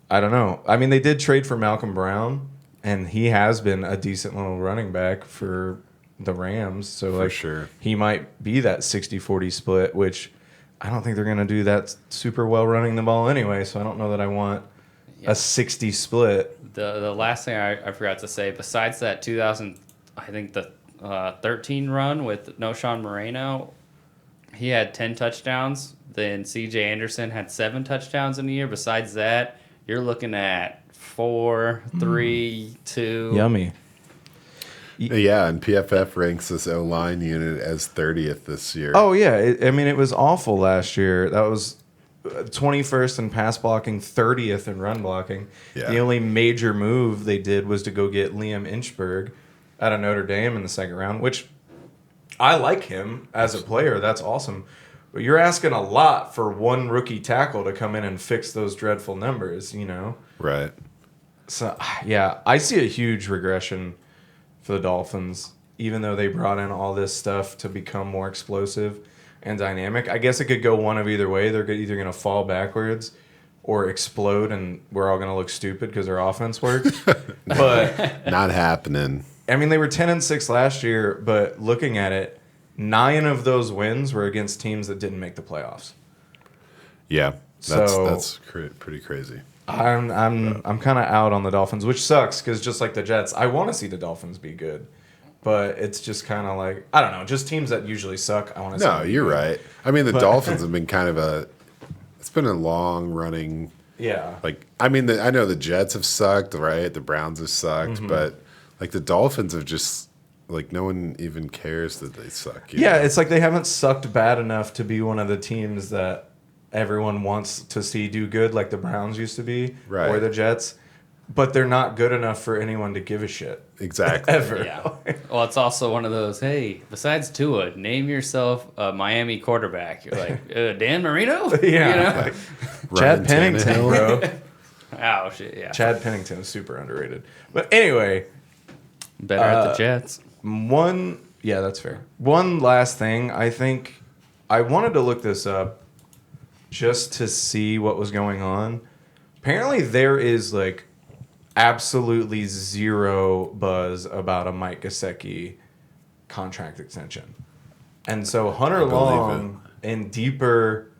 S3: I don't know. I mean, they did trade for Malcolm Brown, and he has been a decent little running back for the Rams. So,
S2: For sure.
S3: he might be that 60-40 split, which I don't think they're going to do that super well running the ball anyway. So I don't know that I want a 60 split.
S1: The last thing I forgot to say, besides that 13 run with No Sean Moreno, he had 10 touchdowns. Then C.J. Anderson had 7 touchdowns in a year. Besides that, you're looking at 4, 3, 2.
S3: Yummy.
S2: Yeah, and PFF ranks this O-line unit as 30th this year.
S3: Oh, yeah. It was awful last year. That was 21st in pass blocking, 30th in run blocking.
S2: Yeah.
S3: The only major move they did was to go get Liam Inchberg out of Notre Dame in the second round, which I like him as a player. That's awesome. But you're asking a lot for one rookie tackle to come in and fix those dreadful numbers, you know?
S2: Right.
S3: So, yeah, I see a huge regression for the Dolphins, even though they brought in all this stuff to become more explosive and dynamic. I guess it could go one of either way. They're either going to fall backwards or explode, and we're all going to look stupid because their offense worked. But
S2: Not happening.
S3: I mean, they were 10-6 last year, but looking at it, 9 of those wins were against teams that didn't make the playoffs.
S2: Yeah, that's pretty crazy.
S3: I'm kind of out on the Dolphins, which sucks because just like the Jets, I want to see the Dolphins be good. But it's just kind of like, I don't know, just teams that usually suck, I want to see.
S2: No, you're right. I mean, the Dolphins have been kind of it's been a long running.
S3: Yeah.
S2: Like, I mean, I know the Jets have sucked, right? The Browns have sucked, but like the Dolphins have just, like, no one even cares that they suck.
S3: Yeah, it's like they haven't sucked bad enough to be one of the teams that everyone wants to see do good, like the Browns used to be,
S2: Right.
S3: or the Jets. But they're not good enough for anyone to give a shit.
S2: Exactly.
S3: Ever.
S1: Yeah. Well, it's also one of those, hey, besides Tua, name yourself a Miami quarterback. You're like, Dan Marino?
S3: Yeah.
S1: You know?
S2: Like,
S3: Chad
S2: Ryan
S3: Pennington,
S2: Tannehill.
S3: bro.
S1: Oh, shit, yeah.
S3: Chad Pennington is super underrated. But anyway,
S1: Better at the Jets.
S3: yeah, that's fair. One last thing, I think I wanted to look this up just to see what was going on. Apparently there is like absolutely zero buzz about a Mike Gesicki contract extension. And so Hunter
S2: believe
S3: Long in deeper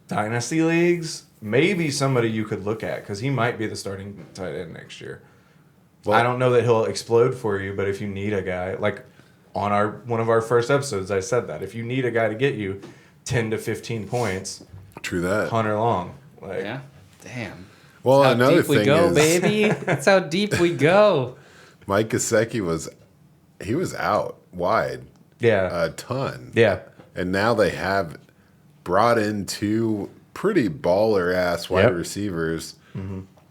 S3: dynasty leagues, maybe somebody you could look at because he might be the starting tight end next year.
S2: Well,
S3: I don't know that he'll explode for you, but if you need a guy, like on one of our first episodes, I said that if you need a guy to get you 10 to 15 points,
S2: true that.
S3: Hunter Long. Like,
S1: Yeah. Damn.
S2: Well,
S1: That's how
S2: another
S1: deep we
S2: thing
S1: go,
S2: is
S1: baby. That's how deep we go.
S2: Mike Gesicki was out wide
S3: yeah,
S2: a ton.
S3: yeah,
S2: And now they have brought in two pretty baller ass wide
S3: Yep.
S2: receivers.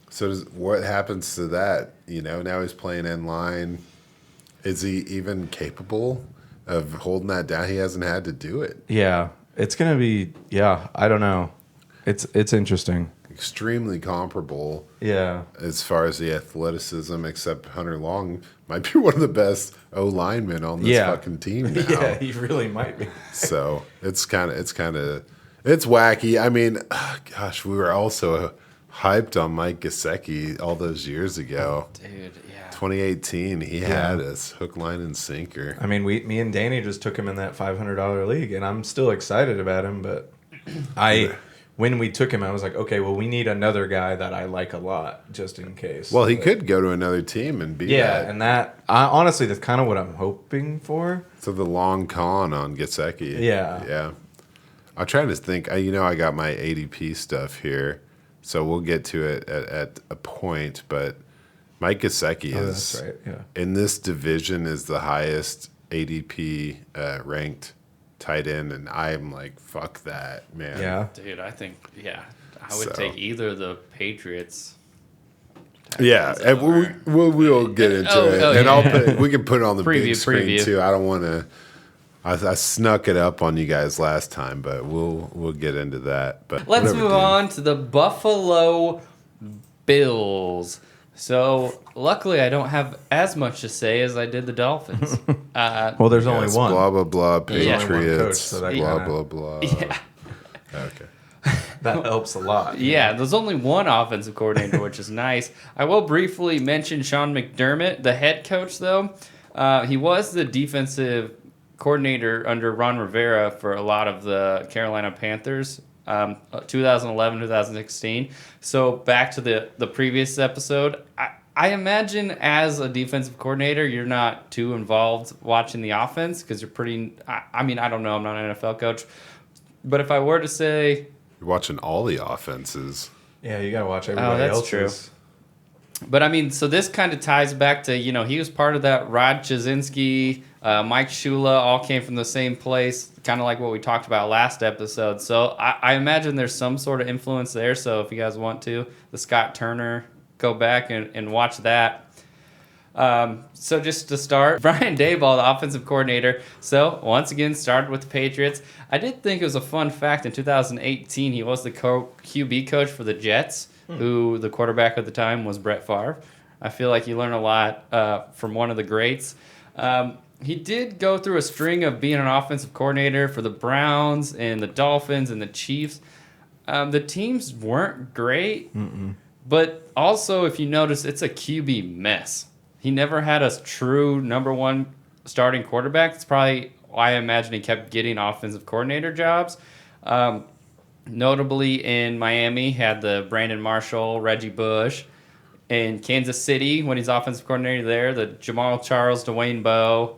S2: So what happens to that? You know, now he's playing in line. Is he even capable of holding that down? He hasn't had to do it.
S3: yeah. It's gonna be, I don't know. It's interesting.
S2: Extremely comparable
S3: Yeah,
S2: as far as the athleticism, except Hunter Long might be one of the best O linemen on this
S3: Yeah.
S2: fucking team now.
S3: yeah. He really might be.
S2: So it's wacky. I mean, gosh, we were also hyped on Mike Gesicki all those years ago.
S1: Dude, yeah.
S2: 2018, he had us hook, line, and sinker.
S3: I mean, me and Danny just took him in that $500 league, and I'm still excited about him. But when we took him, I was like, okay, well, we need another guy that I like a lot, just in case.
S2: Well, he
S3: But-
S2: could go to another team and be
S3: Yeah,
S2: that.
S3: and honestly, that's kind of what I'm hoping for.
S2: So the long con on Gesicki.
S3: Yeah.
S2: Yeah. I'm trying to think. I got my ADP stuff here, so we'll get to it at a point. But Mike Gesicki
S3: Oh,
S2: is
S3: that's right. Yeah.
S2: in this division is the highest ADP ranked tight end, and I'm like, fuck that, man.
S3: Yeah.
S1: Dude, I think, I would
S2: So.
S1: take either of the Patriots.
S2: Yeah, and we'll get into it, and
S1: yeah.
S2: we can put it on the big screen
S1: Preview.
S2: too. I don't want to. I snuck it up on you guys last time, but we'll get into that. But
S1: Let's
S2: whatever,
S1: move
S2: dude.
S1: on to the Buffalo Bills. So, luckily, I don't have as much to say as I did the Dolphins.
S3: Well, there's only
S2: Yes,
S3: one.
S2: blah blah blah.
S3: There's only one
S2: Patriots.
S3: coach, so that
S2: blah
S3: kinda-
S2: blah blah.
S1: Yeah.
S2: Okay.
S3: That helps a lot.
S1: Yeah, there's only one offensive coordinator, which is nice. I will briefly mention Sean McDermott, the head coach, though. He was the defensive coordinator under Ron Rivera for a lot of the Carolina Panthers, 2011, 2016. So back to the previous episode, I imagine as a defensive coordinator, you're not too involved watching the offense because you're pretty. I mean, I don't know. I'm not an NFL coach, but if I were to say,
S2: You're watching all the offenses.
S3: Yeah, you got to watch everybody
S1: that's
S3: else's.
S1: but I mean, so this kind of ties back to, he was part of that Rod Chazinski, Mike Shula, all came from the same place, kind of like what we talked about last episode. So I imagine there's some sort of influence there. So if you guys want to, the Scott Turner, go back and watch that. So just to start, Brian Daboll, the offensive coordinator. So once again, started with the Patriots. I did think it was a fun fact. In 2018, he was the QB coach for the Jets, who the quarterback at the time was Brett Favre. I feel like you learn a lot from one of the greats. He did go through a string of being an offensive coordinator for the Browns and the Dolphins and the Chiefs. The teams weren't great, but also, if you notice, it's a QB mess. He never had a true number one starting quarterback. It's probably why I imagine he kept getting offensive coordinator jobs. Notably in Miami, had the Brandon Marshall, Reggie Bush. In Kansas City, when he's offensive coordinator there, the Jamal Charles, Dwayne Bowe.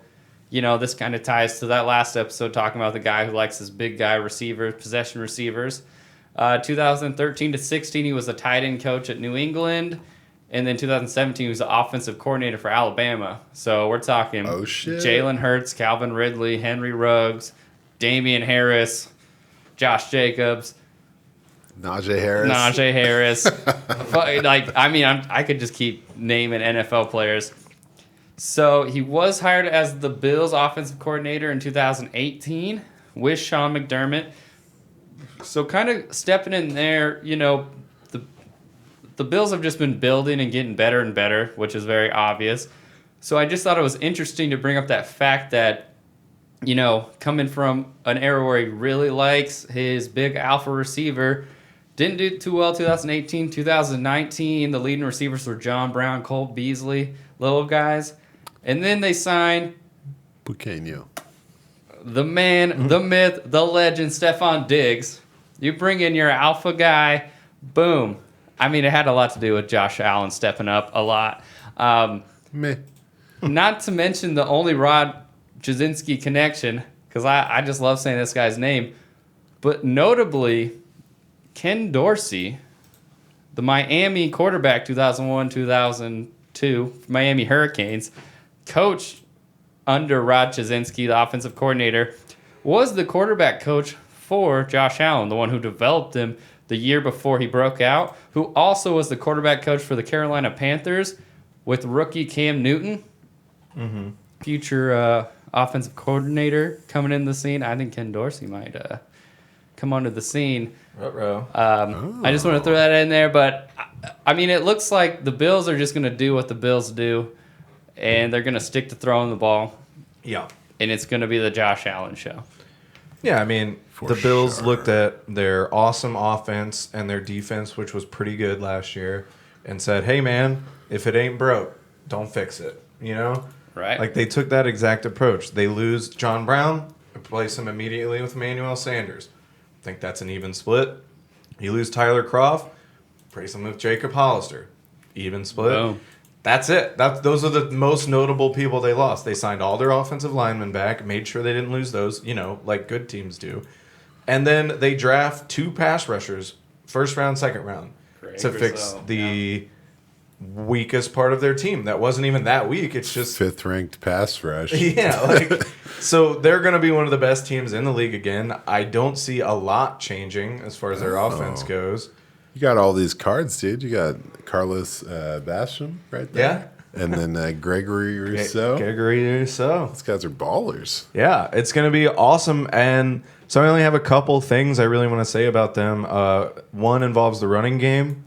S1: This kind of ties to that last episode talking about the guy who likes his big guy receivers, possession receivers. 2013 to 16, he was a tight end coach at New England. And then 2017, he was the offensive coordinator for Alabama. So we're talking Jalen Hurts, Calvin Ridley, Henry Ruggs, Damian Harris, Josh Jacobs,
S2: Najee Harris.
S1: I could just keep naming NFL players. So he was hired as the Bills offensive coordinator in 2018 with Sean McDermott. So kind of stepping in there, the Bills have just been building and getting better and better, which is very obvious. So I just thought it was interesting to bring up that fact that, coming from an era where he really likes his big alpha receiver, Didn't do too well 2018. 2019, the leading receivers were John Brown, Cole Beasley, little guys. And then they signed
S2: Bucanio.
S1: the man, the myth, the legend, Stephon Diggs. You bring in your alpha guy, boom. I mean, it had a lot to do with Josh Allen stepping up a lot.
S2: Meh.
S1: Not to mention the only Rod Jasinski connection, because I just love saying this guy's name. But notably, Ken Dorsey, the Miami quarterback, 2001, 2002, Miami Hurricanes, coach under Rod Jasinski, the offensive coordinator, was the quarterback coach for Josh Allen, the one who developed him the year before he broke out, who also was the quarterback coach for the Carolina Panthers with rookie Cam Newton, future offensive coordinator coming in the scene. I think Ken Dorsey might come onto the scene. I just want to throw that in there, but I mean, it looks like the Bills are just going to do what the Bills do, and they're going to stick to throwing the ball.
S3: Yeah.
S1: And it's going to be the Josh Allen show.
S3: Yeah, I mean, the Bills looked at their awesome offense and their defense, which was pretty good last year, and said, hey, man, if it ain't broke, don't fix it, you know?
S1: Right.
S3: Like, they took that exact approach. They lose John Brown, replace him immediately with Emmanuel Sanders. I think that's an even split. You lose Tyler Kroft, replace him with Jacob Hollister. Even split.
S1: Boom.
S3: That's it. Those are the most notable people they lost. They signed all their offensive linemen back, made sure they didn't lose those, you know, like good teams do. And then they draft 2 pass rushers, first round, second round, to fix the weakest part of their team. That wasn't even that weak. It's just
S2: 5th ranked pass rush.
S3: yeah, like so they're going to be one of the best teams in the league again. I don't see a lot changing as far as their offense goes.
S2: You got all these cards, dude. You got Carlos Basham right there.
S3: Yeah.
S2: And then Gregory Rousseau.
S3: Gregory Rousseau.
S2: These guys are ballers.
S3: Yeah, it's going to be awesome. And so I only have a couple things I really want to say about them. One involves the running game.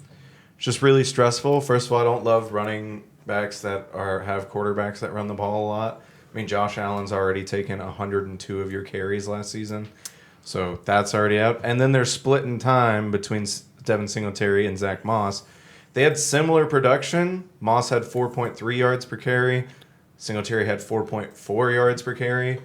S3: It's just really stressful. First of all, I don't love running backs that have quarterbacks that run the ball a lot. I mean, Josh Allen's already taken 102 of your carries last season. So that's already out. And then they're splitting time between Devin Singletary and Zach Moss. They had similar production. Moss had 4.3 yards per carry. Singletary had 4.4 yards per carry.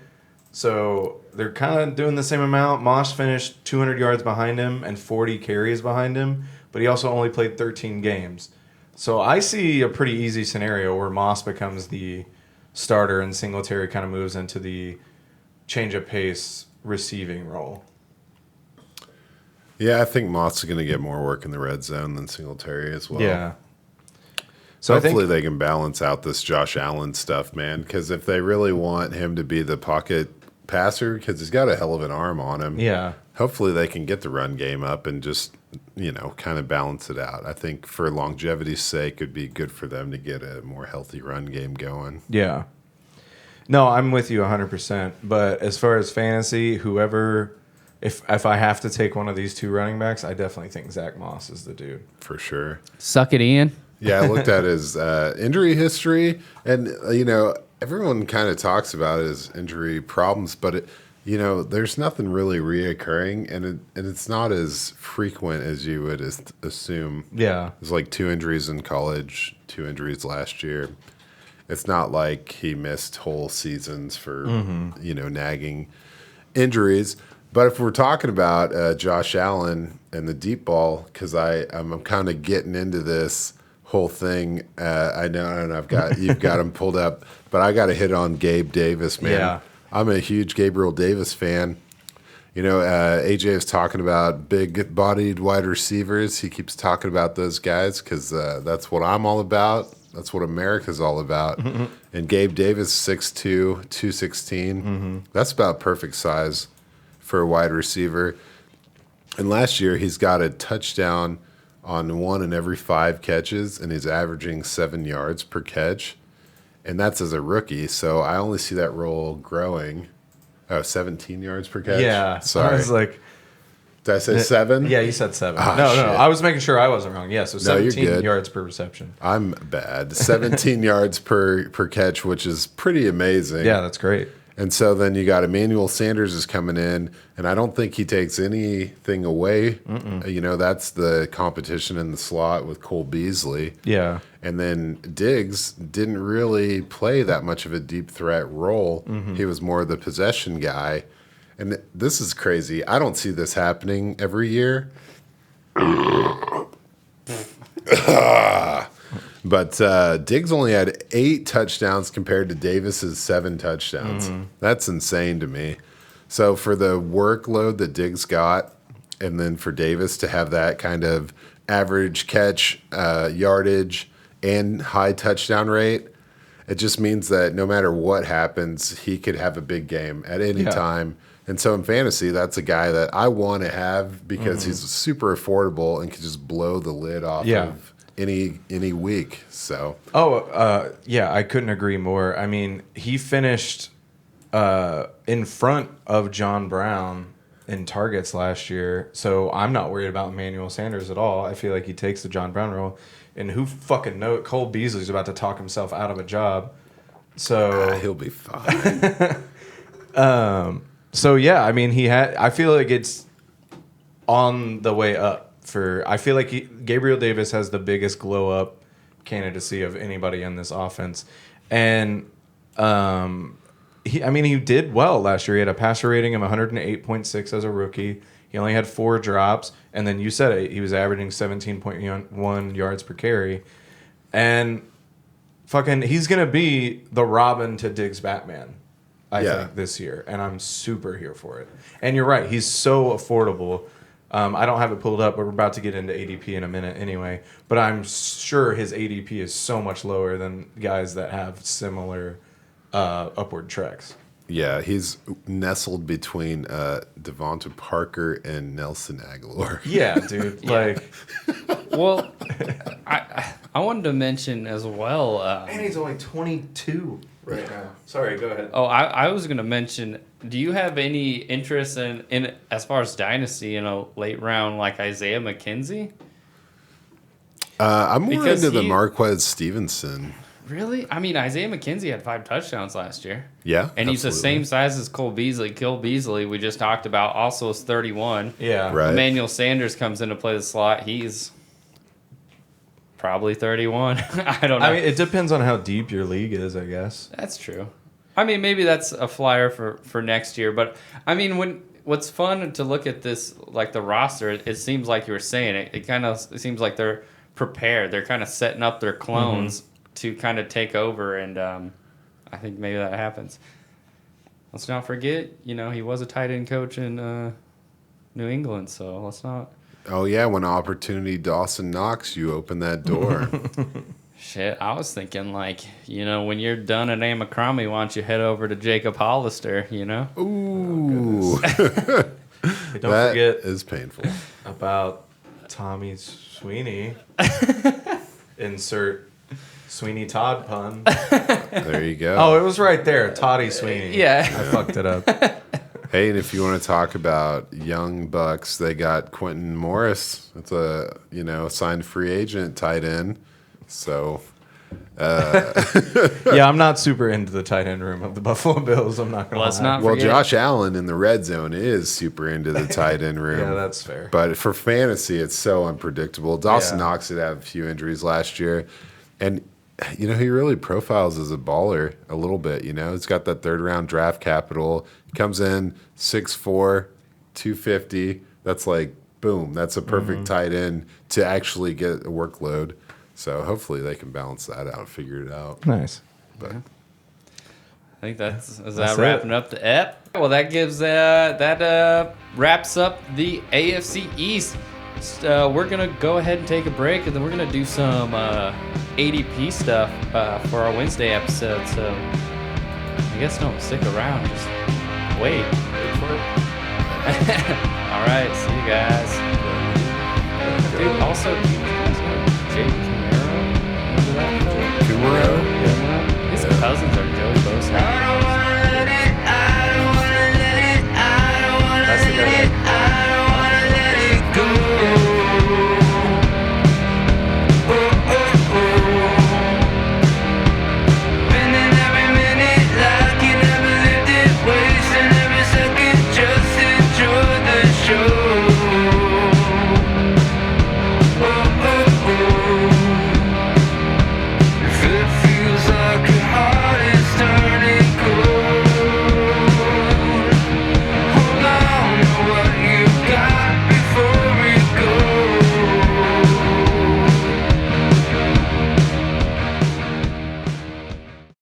S3: So they're kind of doing the same amount. Moss finished 200 yards behind him and 40 carries behind him, but he also only played 13 games. So I see a pretty easy scenario where Moss becomes the starter and Singletary kind of moves into the change of pace receiving role.
S2: Yeah, I think Moss is going to get more work in the red zone than Singletary as well.
S3: Yeah. So
S2: hopefully they can balance out this Josh Allen stuff, man, because if they really want him to be the pocket passer, because he's got a hell of an arm on him,
S3: yeah,
S2: hopefully they can get the run game up and just, you know, kind of balance it out. I think for longevity's sake, it'd be good for them to get a more healthy run game going.
S3: Yeah. No, I'm with you 100%. But as far as fantasy, whoever... If I have to take one of these 2 running backs, I definitely think Zach Moss is the dude.
S2: For sure.
S1: Suck it, Ian.
S2: Yeah, I looked at his injury history, and, you know, everyone kind of talks about his injury problems, but, you know, there's nothing really reoccurring, and it's not as frequent as you would assume.
S3: Yeah.
S2: There's like 2 injuries in college, 2 injuries last year. It's not like he missed whole seasons for, you know, nagging injuries. But if we're talking about Josh Allen and the deep ball, because I'm kind of getting into this whole thing. I know, and you've got him pulled up, but I got to hit on Gabe Davis, man. Yeah. I'm a huge Gabriel Davis fan. You know, AJ is talking about big-bodied wide receivers. He keeps talking about those guys because that's what I'm all about. That's what America's all about. Mm-hmm. And Gabe Davis, 6'2", 216. Mm-hmm. That's about perfect size for a wide receiver. And last year, he's got a touchdown on 1 in every 5 catches, and he's averaging 7 yards per catch. And that's as a rookie, so I only see that role growing. Oh, 17 yards per catch?
S3: Yeah.
S2: Sorry.
S3: I was like...
S2: Did I say 7?
S3: Yeah, you said 7.
S2: Oh,
S3: no,
S2: shit.
S3: I was making sure I wasn't wrong. Yeah, so 17
S2: you're good.
S3: yards per reception.
S2: I'm bad. 17 yards per catch, which is pretty amazing.
S3: Yeah, that's great.
S2: And so then you got Emmanuel Sanders is coming in, and I don't think he takes anything away. That's the competition in the slot with Cole Beasley.
S3: Yeah.
S2: And then Diggs didn't really play that much of a deep threat role. He was more the possession guy. And this is crazy. I don't see this happening every year. But Diggs only had 8 touchdowns compared to Davis's 7 touchdowns. That's insane to me. So for the workload that Diggs got, and then for Davis to have that kind of average catch, yardage, and high touchdown rate, it just means that no matter what happens, he could have a big game at any time. And so in fantasy, that's a guy that I want to have because he's super affordable and can just blow the lid off of any week. So
S3: I couldn't agree more. I mean, he finished in front of John Brown in targets last year, so I'm not worried about Emmanuel Sanders at all. I feel like he takes the John Brown role, and who fucking knows? Cole Beasley's about to talk himself out of a job, so
S2: he'll be fine.
S3: So yeah, I mean, I feel like it's on the way up. I feel like Gabriel Davis has the biggest glow up candidacy of anybody in this offense, and he did well last year. He had a passer rating of 108.6 as a rookie. He only had 4 drops, and then you said it, he was averaging 17.1 yards per carry, and fucking he's gonna be the Robin to Diggs Batman. I think this year, and I'm super here for it. And you're right, he's so affordable. I don't have it pulled up, but we're about to get into ADP in a minute anyway. But I'm sure his ADP is so much lower than guys that have similar upward treks.
S2: Yeah, he's nestled between Devonta Parker and Nelson Aguilar.
S3: Yeah, dude. Like,
S1: well, I wanted to mention as well.
S3: And he's only 22 right now. Sorry, go ahead.
S1: Oh, I was going to mention, do you have any interest in as far as dynasty in a late round like Isaiah McKenzie?
S2: I'm more into the Marquez Stevenson.
S1: Really? I mean, Isaiah McKenzie had 5 touchdowns last year.
S2: Yeah,
S1: and he's the same size as Cole Beasley. Cole Beasley, we just talked about, also is 31.
S3: Yeah.
S2: Right.
S1: Emmanuel Sanders comes in to play the slot. He's probably 31. I don't know.
S3: I mean, it depends on how deep your league is, I guess.
S1: That's true. I mean, maybe that's a flyer for next year. But, I mean, what's fun to look at this, like the roster, it seems like you were saying, it seems like they're prepared. They're kind of setting up their clones to kind of take over, and I think maybe that happens. Let's not forget, he was a tight end coach in New England, so let's not.
S2: Oh, yeah, when opportunity Dawson knocks, you open that door.
S1: Shit, I was thinking, when you're done at Abercrombie, why don't you head over to Jacob Hollister,
S2: Ooh.
S3: Hey, don't
S2: that
S3: forget
S2: is painful.
S3: about Tommy Sweeney. Insert Sweeney Todd pun.
S2: There you go.
S3: Oh, it was right there. Toddy Sweeney.
S1: Yeah.
S3: I fucked it up.
S2: Hey, and if you want to talk about young bucks, they got Quentin Morris. It's a signed free agent tight end. So,
S3: yeah, I'm not super into the tight end room of the Buffalo Bills. I'm not gonna.
S1: Let's
S3: lie.
S1: not
S2: well,
S1: forget.
S2: Josh Allen in the red zone is super into the tight end room.
S3: Yeah, that's fair.
S2: But for fantasy, it's so unpredictable. Dawson
S3: Yeah.
S2: Knox did have a few injuries last year, and he really profiles as a baller a little bit. He's got that 3rd round draft capital. He comes in 6'4", 250. That's like boom. That's a perfect tight end to actually get a workload. So hopefully they can balance that out and figure it out.
S3: Nice.
S2: But
S1: I think that's
S3: That's
S1: wrapping
S3: it.
S1: up the ep. Well, that gives that wraps up the AFC East. We're gonna go ahead and take a break, and then we're gonna do some ADP stuff for our Wednesday episode. So I guess don't stick around, just wait. All right, see you guys. Dude, also, do you guys know Jake Camaro? Remember that?
S2: Kumaro?
S1: His cousins are Joey Bosa.